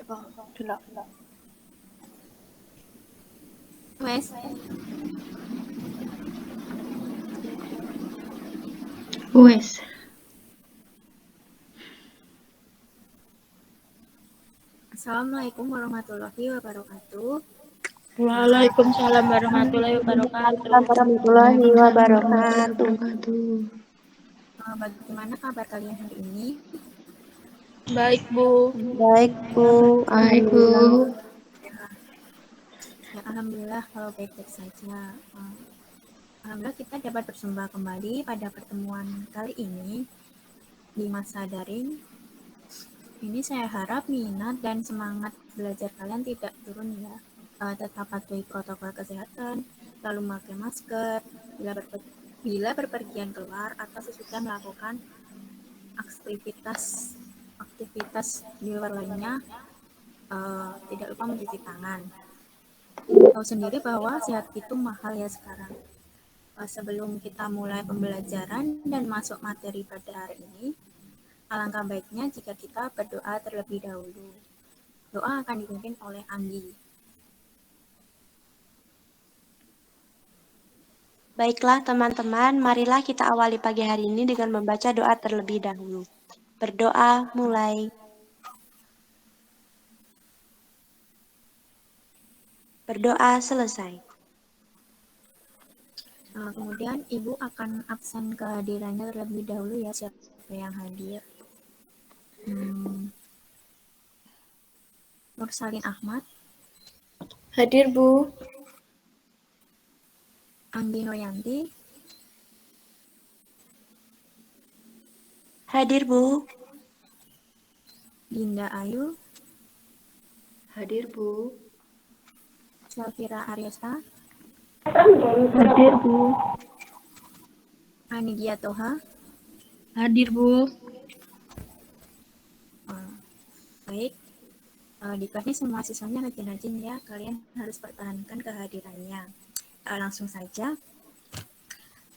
Bang, delok. Wes, Wes. Assalamualaikum warahmatullahi wabarakatuh. Waalaikumsalam warahmatullahi wabarakatuh. Warahmatullahi wabarakatuh. Bagaimana kabar kalian hari ini? Baik, Bu. Baik, Bu. Baik, Bu. Ya, alhamdulillah kalau baik-baik saja. Alhamdulillah kita dapat bersua kembali pada pertemuan kali ini di masa daring. Ini saya harap minat dan semangat belajar kalian tidak turun ya. Tetap patuhi protokol kesehatan, lalu memakai masker, bila berpergian keluar atau sesudah melakukan aktivitas di luar lainnya, tidak lupa mencuci tangan. Tahu sendiri bahwa sehat itu mahal ya sekarang. Sebelum kita mulai pembelajaran dan masuk materi pada hari ini, alangkah baiknya jika kita berdoa terlebih dahulu. Doa akan dipimpin oleh Anggi. Baiklah teman-teman, marilah kita awali pagi hari ini dengan membaca doa terlebih dahulu. Berdoa mulai. Berdoa selesai. Kemudian Ibu akan absen kehadirannya terlebih dahulu ya, siapa yang hadir. Nursalin Ahmad, Hadir, Bu. Anggi Noyanti, Hadir, Bu. Dinda Ayu, Hadir, Bu. Safira Aryesta, Hadir, Bu. Anigia Toha. Hadir, Bu. Baik, di kelas ini semua siswanya rajin-rajin ya, kalian harus pertahankan kehadirannya. Langsung saja,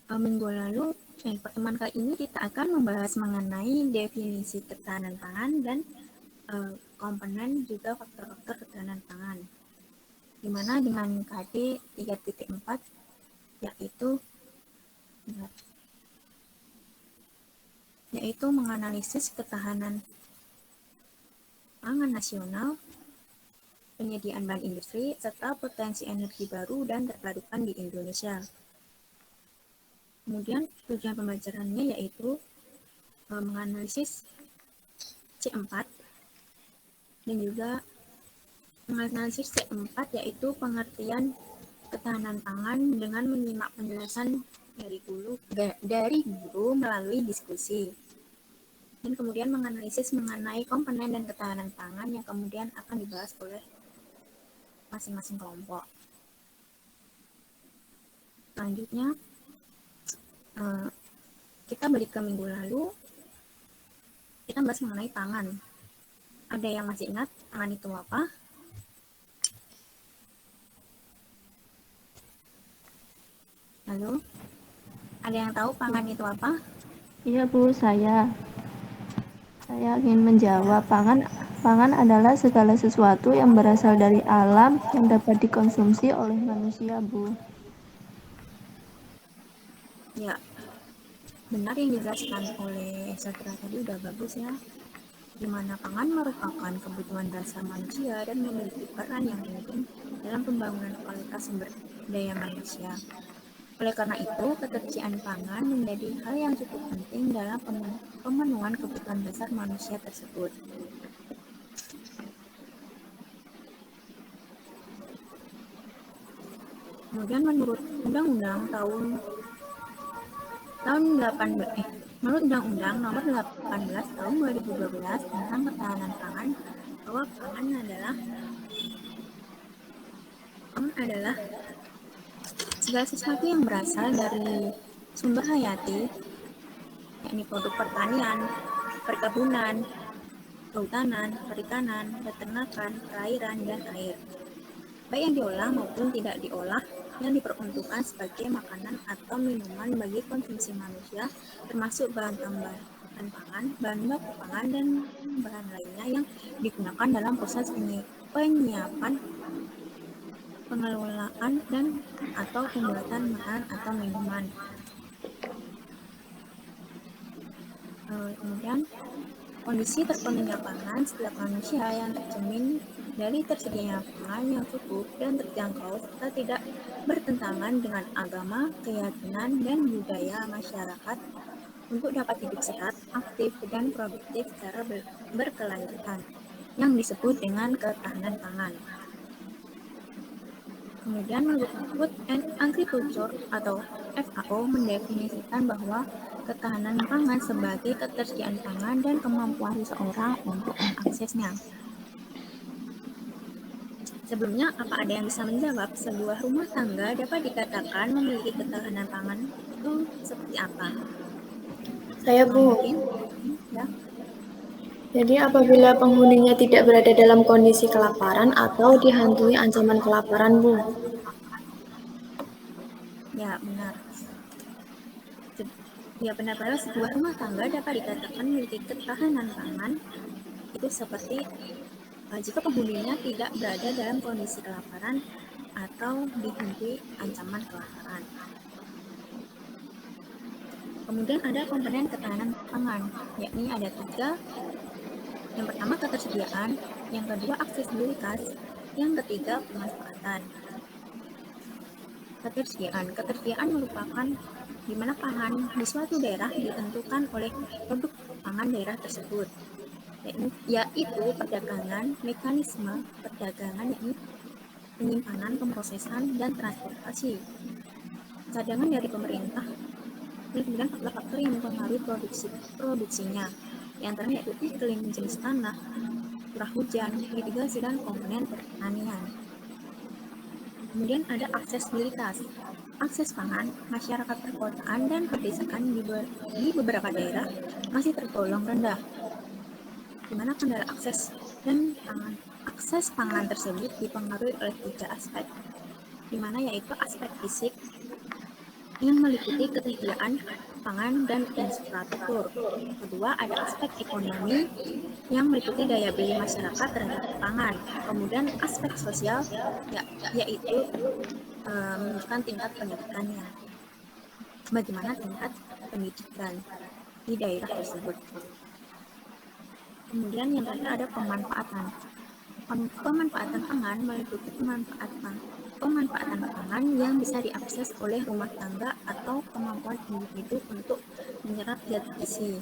minggu lalu, pertemuan kali ini kita akan membahas mengenai definisi ketahanan pangan dan komponen juga faktor-faktor ketahanan pangan. Dimana dengan KD 3.4 yaitu menganalisis ketahanan pangan nasional, penyediaan bahan industri, serta potensi energi baru dan terbarukan di Indonesia. Kemudian tujuan pembelajarannya yaitu menganalisis C4 dan juga menganalisis C4 yaitu pengertian ketahanan pangan dengan menyimak penjelasan dari guru melalui diskusi. Dan kemudian menganalisis mengenai komponen dan ketahanan pangan yang kemudian akan dibahas oleh masing-masing kelompok. Selanjutnya, kita balik ke minggu lalu, kita bahas mengenai pangan. Ada yang masih ingat pangan itu apa? Halo? Ada yang tahu pangan itu apa? Iya Bu, saya ingin menjawab. Pangan adalah segala sesuatu yang berasal dari alam yang dapat dikonsumsi oleh manusia, Bu. Ya, benar yang dijelaskan oleh Satra tadi udah bagus ya. Di mana pangan merupakan kebutuhan dasar manusia dan memiliki peran yang penting dalam pembangunan kualitas sumber daya manusia. Oleh karena itu, ketersediaan pangan menjadi hal yang cukup penting dalam pemenuhan kebutuhan dasar manusia tersebut. Kemudian menurut Undang-Undang menurut Undang-Undang Nomor 18 Tahun 2012 tentang Ketahanan Pangan, bahwa pangan adalah segala sesuatu yang berasal dari sumber hayati, yakni produk pertanian, perkebunan, kehutanan, perikanan, peternakan, perairan, dan air, baik yang diolah maupun tidak diolah, yang diperuntukkan sebagai makanan atau minuman bagi konsumsi manusia, termasuk bahan bahan pangan, bahan baku pangan, dan bahan lainnya yang digunakan dalam proses penyiapan, pengelolaan, dan atau pembuatan makanan atau minuman. Kemudian kondisi terpenuhinya pangan setiap manusia yang tercermin dari tersedianya pangan yang cukup dan terjangkau serta tidak bertentangan dengan agama, keyakinan, dan budaya masyarakat untuk dapat hidup sehat, aktif, dan produktif secara berkelanjutan yang disebut dengan ketahanan pangan. Kemudian menurut Food and Agriculture atau FAO mendefinisikan bahwa ketahanan pangan sebagai ketersediaan pangan dan kemampuan seseorang untuk mengaksesnya. Sebelumnya, apa ada yang bisa menjawab sebuah rumah tangga dapat dikatakan memiliki ketahanan pangan itu seperti apa? Saya, Bu. Mungkin, ya. Jadi apabila penghuninya tidak berada dalam kondisi kelaparan atau dihantui ancaman kelaparan, Bu. Ya, benar. Ya, benar-benar sebuah rumah tangga dapat dikatakan memiliki ketahanan pangan itu seperti jika penghuninya tidak berada dalam kondisi kelaparan atau dihantui ancaman kelaparan. Kemudian ada komponen ketahanan pangan, yakni ada 3. Yang pertama ketersediaan, yang kedua aksesibilitas, yang ketiga pemanfaatan. Ketersediaan merupakan di mana pangan di suatu daerah ditentukan oleh produk pangan daerah tersebut, yaitu perdagangan, mekanisme perdagangan, yakni penyimpanan, pemrosesan, dan transportasi, cadangan dari pemerintah, dan kemudian faktor-faktor yang mempengaruhi produksinya, yang antaranya yaitu iklim, jenis tanah, curah hujan, mitigasi, dan komponen pertanian. Kemudian ada aksesibilitas. Akses pangan, masyarakat perkotaan dan pedesaan di beberapa daerah masih tergolong rendah, di mana kendala akses pangan tersebut dipengaruhi oleh 3 aspek, di mana yaitu aspek fisik yang meliputi ketersediaan pangan dan infrastruktur. Kedua, ada aspek ekonomi yang meliputi daya beli masyarakat terhadap pangan. Kemudian aspek sosial yaitu menunjukkan tingkat pendidikannya. Bagaimana tingkat pendidikan di daerah tersebut. Kemudian yang terakhir ada pemanfaatan. Pemanfaatan pangan meliputi pemanfaatan pangan yang bisa diakses oleh rumah tangga atau kemampuan individu untuk menyerap zat gizi,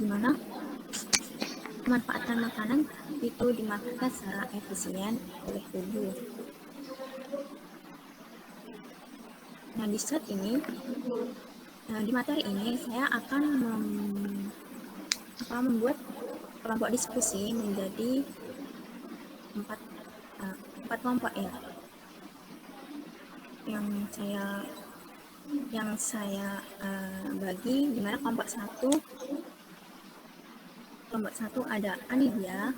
di mana pemanfaatan makanan itu dimakan secara efisien oleh tubuh. Nah, di materi ini saya akan membuat kelompok diskusi menjadi 4 kelompok ya. Yang saya bagi, di mana kelompok satu ada Anivia,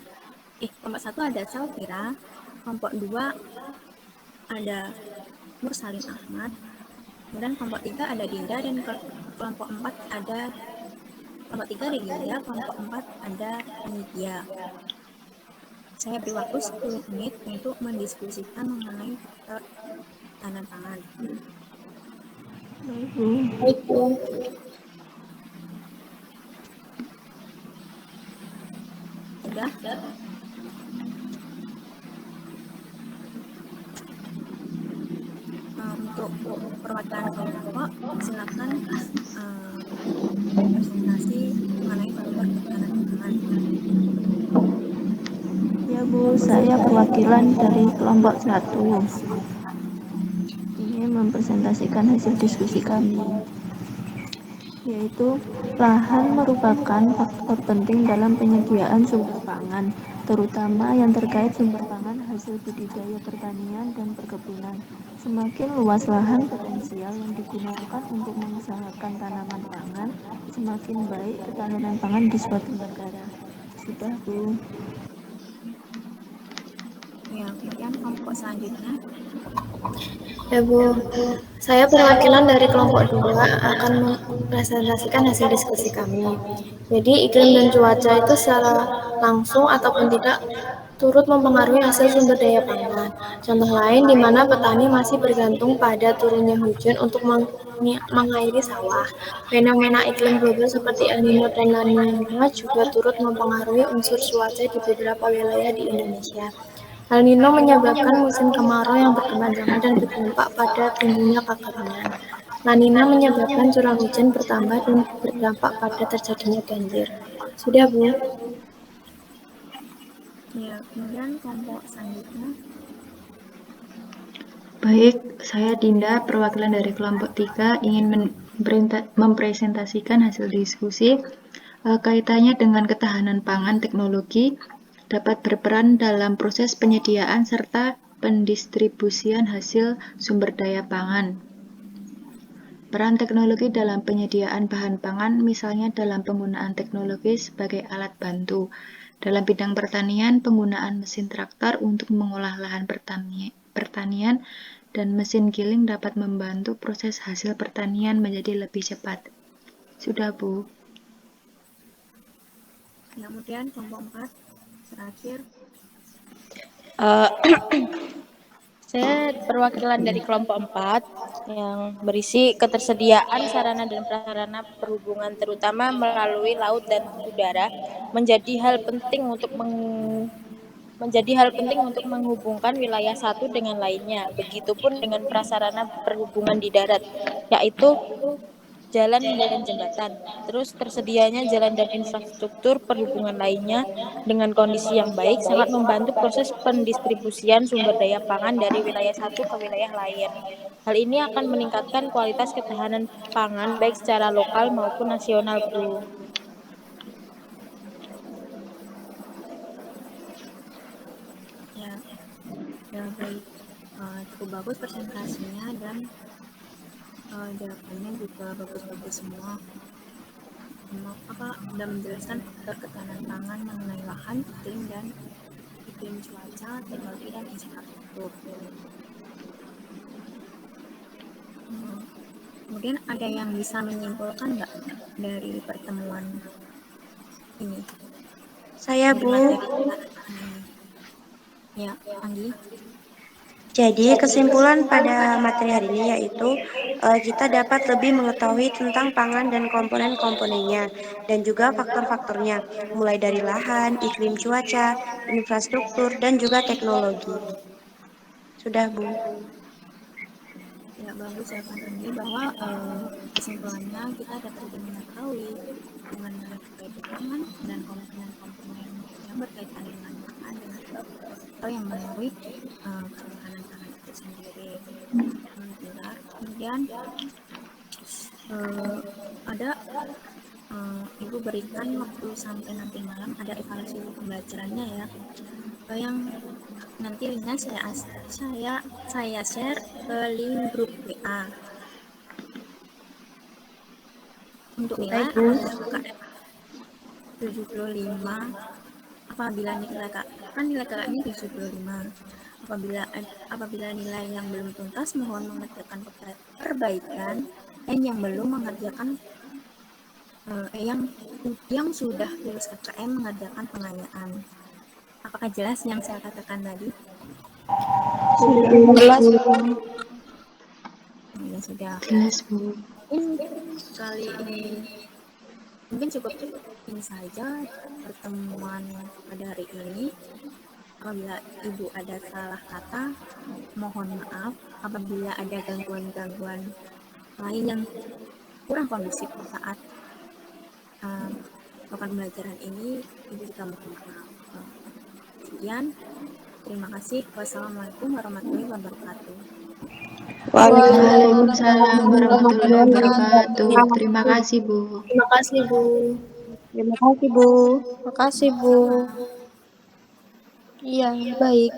kelompok 1 ada Salvira, kelompok 2 ada Mursalin Ahmad, kemudian kelompok 3 ada Dinda, dan kelompok 4 ada kelompok 3 ada Dinda, kelompok 4 ada Anivia. Saya beri waktu 10 menit untuk mendiskusikan mengenai faktor ketahanan pangan. Baik, Bu. Sudah? Untuk perwakilan kelompok, silakan presentasi mengenai faktor ketahanan pangan. Ya Bu, saya perwakilan dari kelompok 1. Ini mempresentasikan hasil diskusi kami, yaitu lahan merupakan faktor penting dalam penyediaan sumber pangan, terutama yang terkait sumber pangan hasil budidaya pertanian dan perkebunan. Semakin luas lahan potensial yang digunakan untuk mengusahakan tanaman pangan, semakin baik ketahanan pangan di suatu negara. Sudah, Bu. Ya, kemudian kelompok selanjutnya. Ya Bu, saya perwakilan dari kelompok 2 akan mempresentasikan hasil diskusi kami. Jadi iklim dan cuaca itu secara langsung ataupun tidak turut mempengaruhi hasil sumber daya pangan. Contoh lain di mana petani masih bergantung pada turunnya hujan untuk mengairi sawah. Fenomena iklim global seperti El Nino dan La Nina juga turut mempengaruhi unsur cuaca di beberapa wilayah di Indonesia. El Nino menyebabkan musim kemarau yang berkepanjangan dan berdampak pada tumbuhnya kekeringan. La Nina menyebabkan curah hujan bertambah dan berdampak pada terjadinya banjir. Sudah, Bu? Ya, kemudian kelompok selanjutnya. Baik, saya Dinda, perwakilan dari kelompok 3, ingin mempresentasikan hasil diskusi kaitannya dengan ketahanan pangan teknologi dapat berperan dalam proses penyediaan serta pendistribusian hasil sumber daya pangan. Peran teknologi dalam penyediaan bahan pangan, misalnya dalam penggunaan teknologi sebagai alat bantu. Dalam bidang pertanian, penggunaan mesin traktor untuk mengolah lahan pertanian dan mesin giling dapat membantu proses hasil pertanian menjadi lebih cepat. Sudah, Bu. Kemudian kelompok 4 terakhir. Saya perwakilan dari kelompok 4 yang berisi ketersediaan sarana dan prasarana perhubungan terutama melalui laut dan udara menjadi hal penting untuk menghubungkan wilayah satu dengan lainnya. Begitupun dengan prasarana perhubungan di darat, yaitu jalan dan jembatan. Terus tersedianya jalan dan infrastruktur perhubungan lainnya dengan kondisi yang baik sangat membantu proses pendistribusian sumber daya pangan dari wilayah satu ke wilayah lain. Hal ini akan meningkatkan kualitas ketahanan pangan baik secara lokal maupun nasional, Bu. Ya baik, cukup bagus presentasinya dan jawabannya juga bagus-bagus semua. Sudah menjelaskan faktor ketahanan pangan mengenai lahan, iklim cuaca, teknologi dan infrastruktur. Kemudian ada yang bisa menyimpulkan nggak dari pertemuan ini? Saya, Dari Bu. materi kita ini. Ya, Anggi. Jadi kesimpulan pada materi hari ini yaitu kita dapat lebih mengetahui tentang pangan dan komponen-komponennya dan juga faktor-faktornya, mulai dari lahan, iklim cuaca, infrastruktur, dan juga teknologi. Sudah, Bu. Ya, bagus ya Kak Anggi bahwa kesimpulannya kita dapat lebih mengetahui mengenai kaitan pangan dan komponen-komponen yang berkaitan dengan pangan dan juga faktor yang menentukan ketahanan pangan itu sendiri. Jelas. Kemudian ada Ibu berikan waktu sampai nanti malam ada evaluasi pembelajarannya ya. Yang nanti linknya saya share ke link grup WA. Untuk nilai apabila KKM 75, apabila nilai KKM ini 75. Apabila nilai yang belum tuntas mohon mengerjakan perbaikan dan yang belum mengerjakan yang sudah lulus KKM mengerjakan pengayaan. Apakah jelas yang saya katakan tadi? Jelas. Ya sudah. Jelas, Bu. Kali ini mungkin cukup ini saja pertemuan pada hari ini. Apabila Ibu ada salah kata, mohon maaf. Apabila ada gangguan-gangguan lain yang kurang kondusif saat pembelajaran ini, Ibu juga mohon maaf. Sekian, terima kasih. Wassalamualaikum warahmatullahi wabarakatuh. Waalaikumsalam warahmatullahi wabarakatuh. Terima kasih, Bu. Terima kasih, Bu. Terima kasih, Bu. Makasih, Bu. Iya, baik.